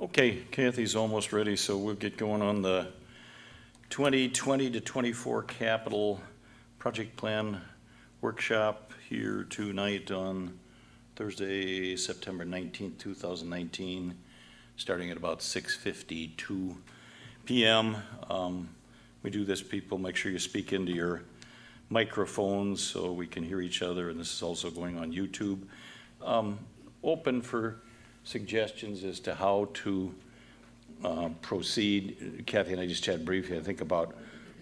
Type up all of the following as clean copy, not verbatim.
Okay, Kathy's almost ready, so we'll get going on the 2020 to 24 capital project plan workshop here tonight on Thursday, September 19th, 2019, starting at about 6:52 p.m. We do this, people, make sure you speak into your microphones so we can hear each other, and this is also going on YouTube. Open for suggestions as to how to proceed. Kathy and I just chatted briefly, I think, about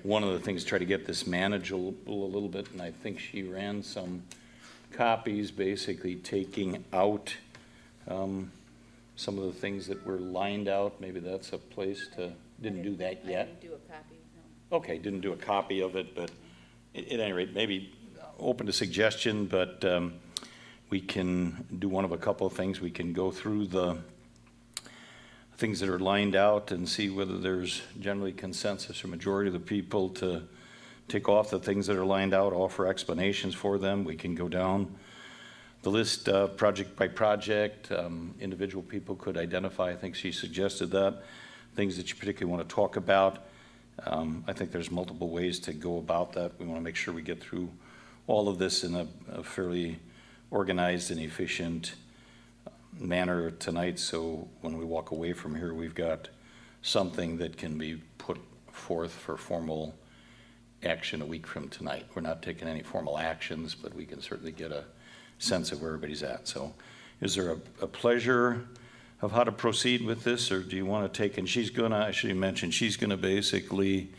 one of the things, try to get this manageable a little bit, and I think she ran some copies basically taking out some of the things that were lined out. Maybe that's a place to, didn't do that yet. I didn't do a copy, no. Okay, didn't do a copy of it, but at any rate, maybe open to suggestion, but we can do one of a couple of things. We can go through the things that are lined out and see whether there's generally consensus or majority of the people to take off the things that are lined out, offer explanations for them. We can go down the list project by project. Individual people could identify, I think she suggested that, things that you particularly want to talk about. I think there's multiple ways to go about that. We want to make sure we get through all of this in a fairly organized and efficient manner tonight, so when we walk away from here, we've got something that can be put forth for formal action a week from tonight. We're not taking any formal actions, but we can certainly get a sense of where everybody's at. So is there a pleasure of how to proceed with this, or do you want to take, and she's gonna, I should mention, she's gonna basically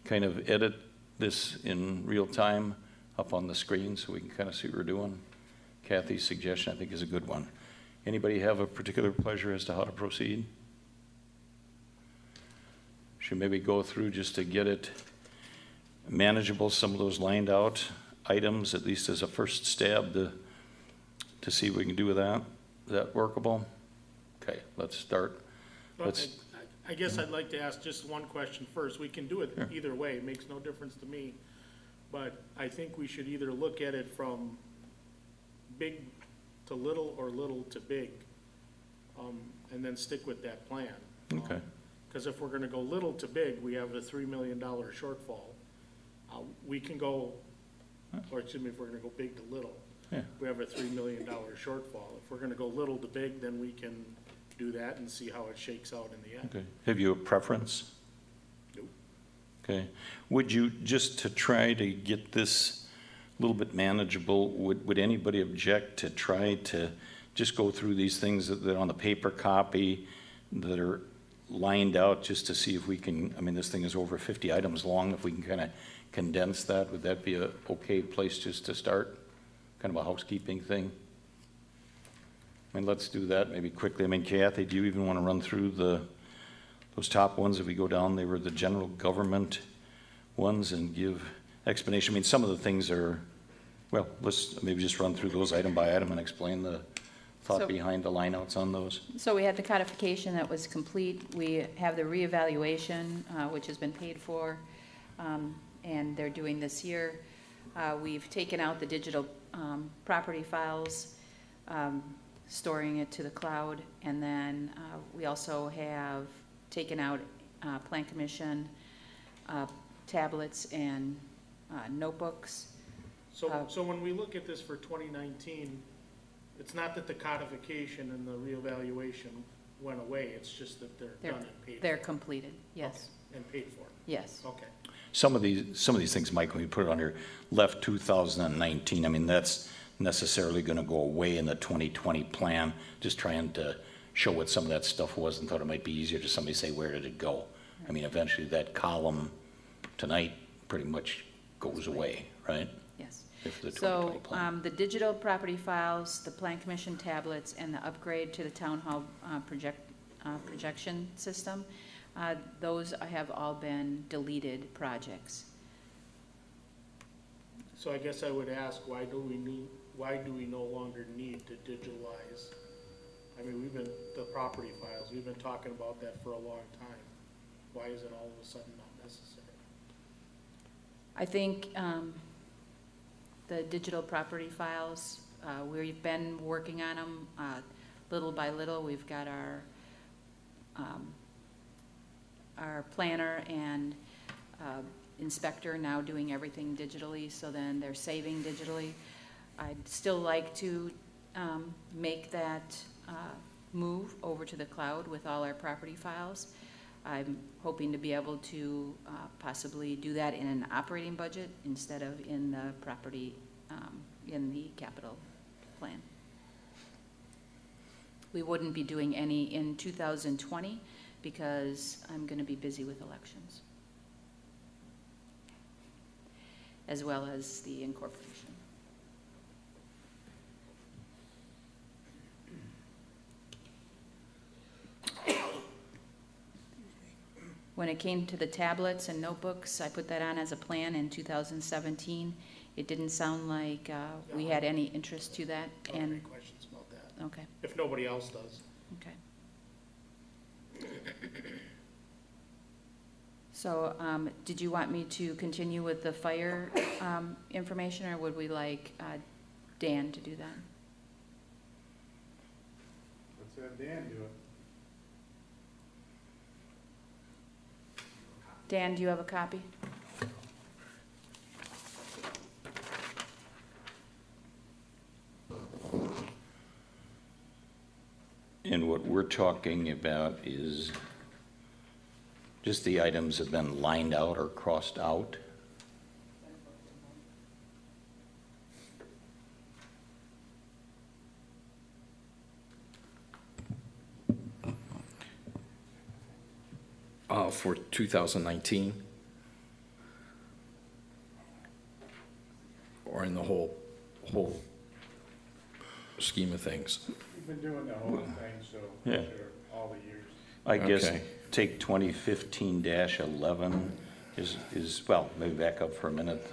kind of edit this in real time up on the screen so we can kind of see what we're doing. Kathy's suggestion, I think, is a good one. Anybody have a particular pleasure as to how to proceed? Should maybe go through just to get it manageable, some of those lined out items, at least as a first stab to see what we can do with that. Is that workable? Okay, let's start. Well, I guess I'd like to ask just one question first. We can do it either way. It makes no difference to me. But I think we should either look at it from big to little or little to big, and then stick with that plan. Okay. Because if we're going to go little to big, we have a $3 million shortfall. We can go, or excuse me, if we're going to go big to little, we have a $3 million shortfall. If we're going to go little to big, then we can do that and see how it shakes out in the end. Okay. Have you a preference? Nope. Okay. Would you, just to try to get this a little bit manageable, would anybody object to try to just go through these things that are on the paper copy that are lined out, just to see if we can, I mean, this thing is over 50 items long, if we can kind of condense that, would that be a okay place just to start? Kind of a housekeeping thing? I mean, let's do that maybe quickly. I mean, Kathy, do you even want to run through those top ones? If we go down, they were the general government ones, and give explanation. I mean, some of the things are, well, let's maybe just run through those item by item and explain the thought behind the lineouts on those. So we had the codification that was complete. We have the reevaluation, which has been paid for, and they're doing this year. We've taken out the digital property files, storing it to the cloud, and then we also have taken out Plan Commission tablets and notebooks. So when we look at this for 2019, it's not that the codification and the reevaluation went away, it's just that they're done and paid for. They're completed, yes. Okay. And paid for. Yes. Okay. Some of these things, Mike, when you put it on here, left 2019. I mean, that's necessarily going to go away in the 2020 plan. Just trying to show what some of that stuff was, and thought it might be easier to somebody say, where did it go? I mean, eventually that column tonight pretty much goes away, right? Yes. So the digital property files, the Plan Commission tablets, and the upgrade to the town hall projection system, those have all been deleted projects. So I guess I would ask, why do we no longer need to digitalize? I mean, the property files, we've been talking about that for a long time. Why is it all of a sudden not necessary? I think the digital property files, we've been working on them little by little. We've got our our planner and inspector now doing everything digitally, so then they're saving digitally. I'd still like to make that move over to the cloud with all our property files. I'm hoping to be able to possibly do that in an operating budget instead of in the property, in the capital plan. We wouldn't be doing any in 2020 because I'm going to be busy with elections, as well as the incorporation. When it came to the tablets and notebooks, I put that on as a plan in 2017. It didn't sound like we had any interest to that. Any And questions about that? okay, If nobody else does. okay. So, did you want me to continue with the fire information, or would we like Dan to do that? Let's have Dan do it. Dan, do you have a copy? And what we're talking about is just the items have been lined out or crossed out. For 2019? Or in the whole scheme of things? We've been doing the whole thing, so Yeah. sure, all the years. I guess Okay. take 2015-11 is, well, maybe back up for a minute.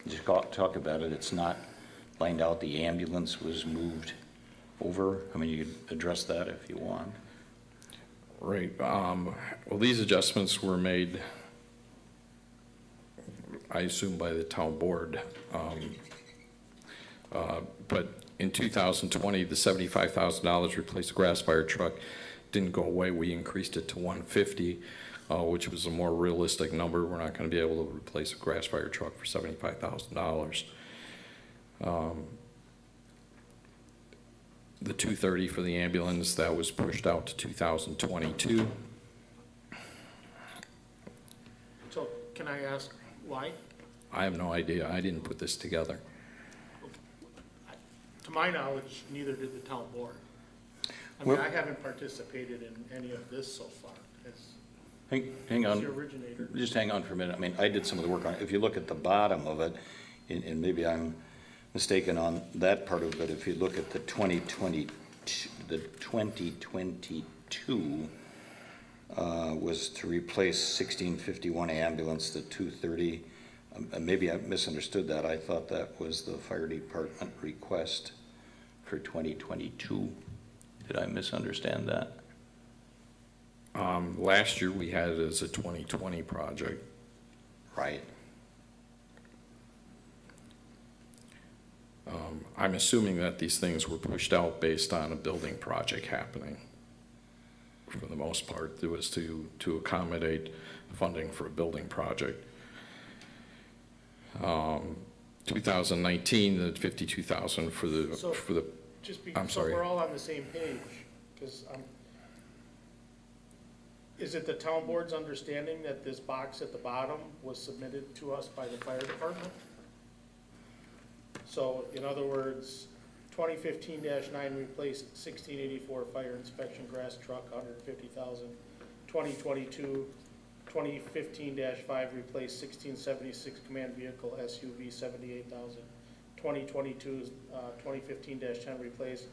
Just talk about it. It's not lined out. The ambulance was moved over. I mean, you could address that if you want. Right. Well, these adjustments were made, I assume, by the town board. But in 2020, the $75,000 replaced the grass fire truck didn't go away. We increased it to $150,000, which was a more realistic number. We're not going to be able to replace a grass fire truck for $75,000. The $230,000 for the ambulance, that was pushed out to 2022. So can I ask why? I have no idea. I didn't put this together. To my knowledge, neither did the town board. I mean, Well- I haven't participated in any of this so far. As Hang as on. the originator. Just hang on for a minute. I mean, I did some of the work on it. If you look at the bottom of it, and maybe I'm mistaken on that part of it, if you look at the 2022 was to replace 1651 ambulance, the 230. Maybe I misunderstood that. I thought that was the fire department request for 2022. Did I misunderstand that? Last year, we had it as a 2020 project. Right. I'm assuming that these things were pushed out based on a building project happening. For the most part, it was to accommodate funding for a building project. 2019, the 52,000 for the So- for the. Just I'm so sorry. we're all on the same page, because is it the town board's understanding that this box at the bottom was submitted to us by the fire department? So, in other words, 2015-9 replaced 1684 fire inspection grass truck, 150,000. 2022, 2015-5 replaced 1676 command vehicle SUV, 78,000. 2022, 2015-10 replaced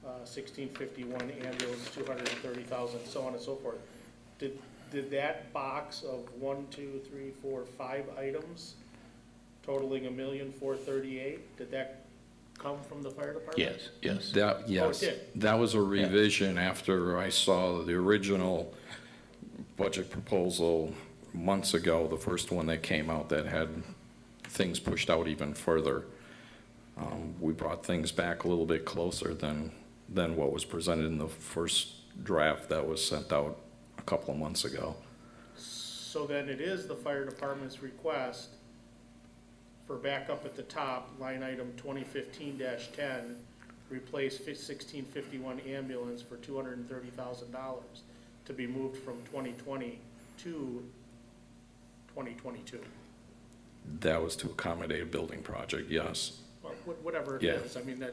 1651 ambulance, 230,000, so on and so forth. Did that box of 1, 2, 3, 4, 5 items totaling $1,438,000, did that come from the fire department? Yes, yes. That, yes, did. that was a revision after I saw the original budget proposal months ago, the first one that came out that had things pushed out even further. We brought things back a little bit closer than what was presented in the first draft that was sent out a couple of months ago. So then it is the fire department's request for backup at the top, line item 2015-10, replace 1651 ambulance for $230,000 to be moved from 2020 to 2022. That was to accommodate a building project, yes. Well, whatever it Yeah. is, I mean,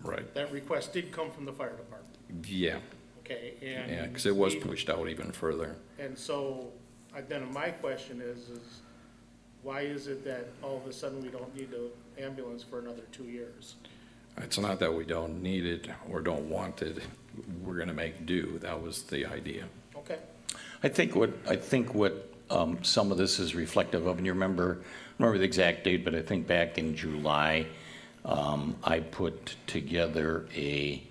Right. that request did come from the fire department, Yeah, okay? And yeah, because it was we- pushed out even further. And so, then my question is why is it that all of a sudden we don't need an ambulance for another 2 years? It's not that we don't need it or don't want it, we're gonna make do, that was the idea. Okay, I think what some of this is reflective of, and you remember the exact date, but I think back in July, I put together a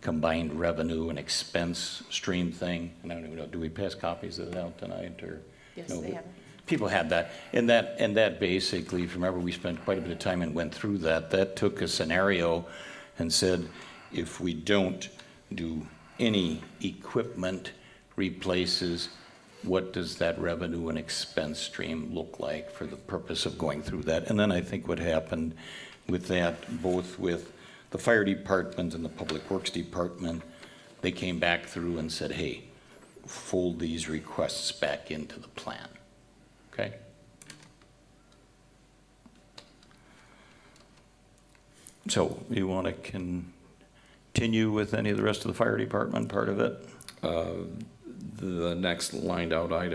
combined revenue and expense stream thing. And I don't even know, do we pass copies of that out tonight, or? Yes, No, they have it. People had that. And that basically, if you remember, we spent quite a bit of time and went through that. That took a scenario and said, if we don't do any equipment replaces, what does that revenue and expense stream look like for the purpose of going through that? And then I think what happened with that, both with the fire department and the public works department, they came back through and said, hey, fold these requests back into the plan. Okay? So you want to continue with any of the rest of the fire department part of it? The next lined out item